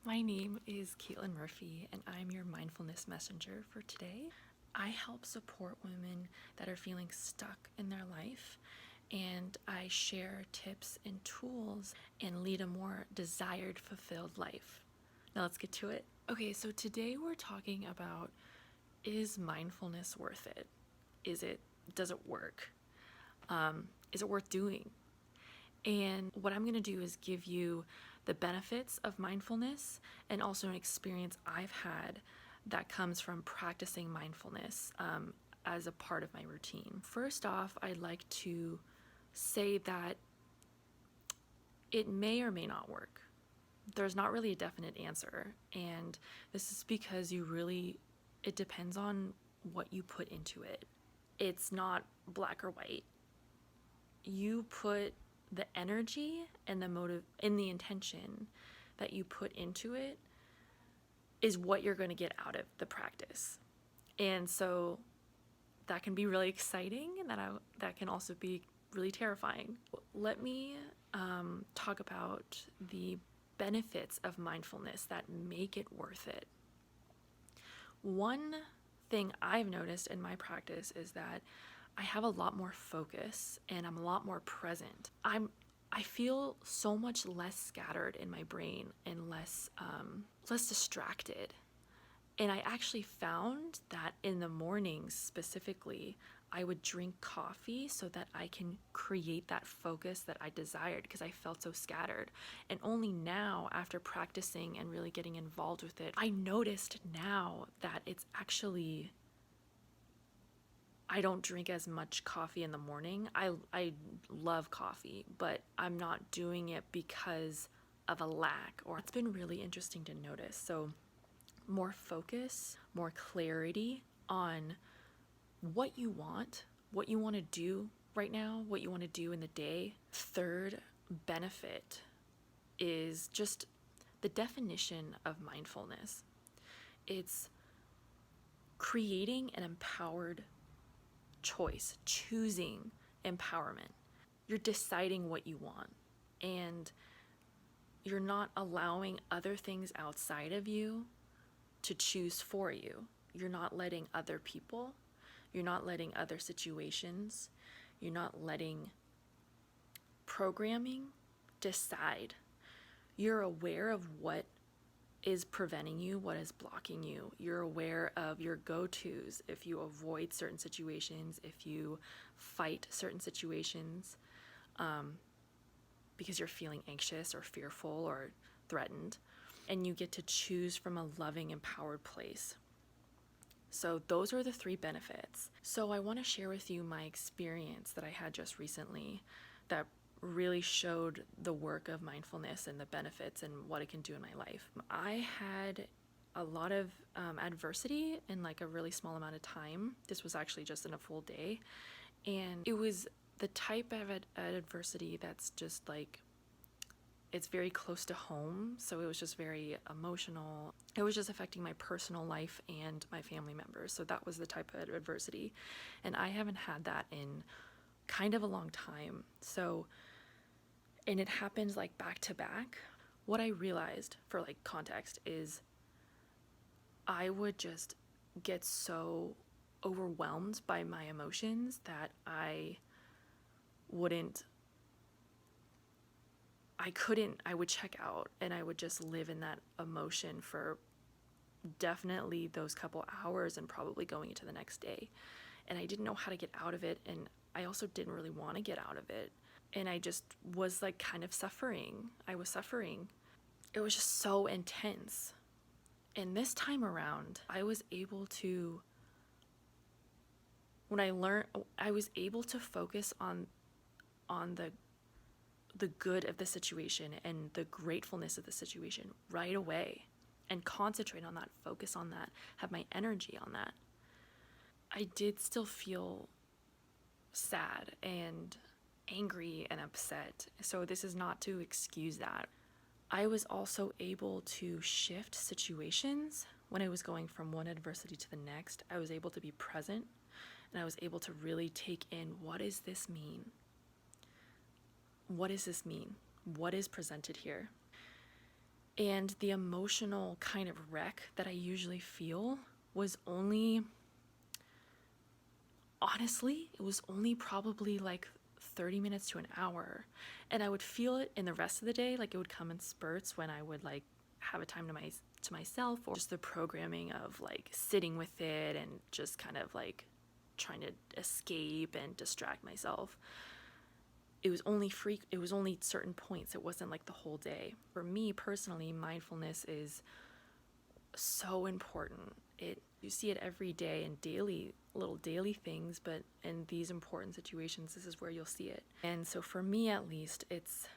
My name is Caitlin Murphy, and I'm your mindfulness messenger for today. I help support women that are feeling stuck in their life, and I share tips and tools and lead a more desired, fulfilled life. Now let's get to it. Okay, so today we're talking about, is mindfulness worth it? Does it work? Is it worth doing? And what I'm going to do is give you the benefits of mindfulness and also an experience I've had that comes from practicing mindfulness as a part of my routine. First off, I'd like to say that it may or may not work. There's not really a definite answer. And this is because it depends on what you put into it. It's not black or white. You put the energy and the motive and the intention that you put into it is what you're going to get out of the practice. And so that can be really exciting, and that can also be really terrifying. Let me talk about the benefits of mindfulness that make it worth it. One thing I've noticed in my practice is that I have a lot more focus and I'm a lot more present. I feel so much less scattered in my brain and less distracted. And I actually found that in the mornings specifically, I would drink coffee so that I can create that focus that I desired because I felt so scattered. And only now, after practicing and really getting involved with it, I noticed now that it's actually, I don't drink as much coffee in the morning. I love coffee, but I'm not doing it because of a lack, or it's been really interesting to notice. So more focus, more clarity on what you want to do right now, what you want to do in the day. Third benefit is just the definition of mindfulness. It's creating an empowered choice, choosing empowerment. You're deciding what you want, and you're not allowing other things outside of you to choose for you. You're not letting other people, you're not letting other situations, you're not letting programming decide. You're aware of what is preventing you, what is blocking you. You're aware of your go-tos if you avoid certain situations, if you fight certain situations because you're feeling anxious or fearful or threatened. And you get to choose from a loving, empowered place. So those are the three benefits. So I want to share with you my experience that I had just recently that really showed the work of mindfulness and the benefits and what it can do in my life. I had a lot of adversity in like a really small amount of time. This was actually just in a full day. And it was the type of adversity that's just like, it's very close to home, so it was just very emotional. It was just affecting my personal life and my family members, so that was the type of adversity. And I haven't had that in kind of a long time. So, and it happened like back to back. What I realized, for like context, is I would just get so overwhelmed by my emotions that I would check out, and I would just live in that emotion for definitely those couple hours and probably going into the next day. And I didn't know how to get out of it, and I also didn't really want to get out of it. And I just was like kind of suffering. I was suffering. It was just so intense. And this time around, I was able to, I was able to focus on the good of the situation and the gratefulness of the situation right away, and concentrate on that, focus on that, have my energy on that. I did still feel sad and angry and upset, so this is not to excuse that. I was also able to shift situations when I was going from one adversity to the next. I was able to be present, and I was able to really take in, what does this mean? What does this mean? What is presented here? And the emotional kind of wreck that I usually feel was only, honestly, it was only probably like 30 minutes to an hour. And I would feel it in the rest of the day. Like it would come in spurts when I would like have a time to myself, or just the programming of like sitting with it and just kind of like trying to escape and distract myself. It was only certain points. It wasn't like the whole day. For me personally, mindfulness is so important. You see it every day in little daily things, but in these important situations, this is where you'll see it. And so for me at least, it's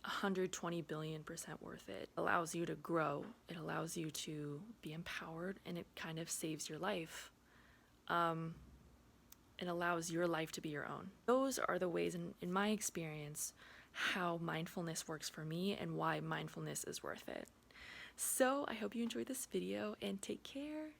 120 billion% worth it. It allows you to grow, it allows you to be empowered, and it kind of saves your life. It allows your life to be your own. Those are the ways, in my experience, how mindfulness works for me and why mindfulness is worth it. So I hope you enjoyed this video and take care.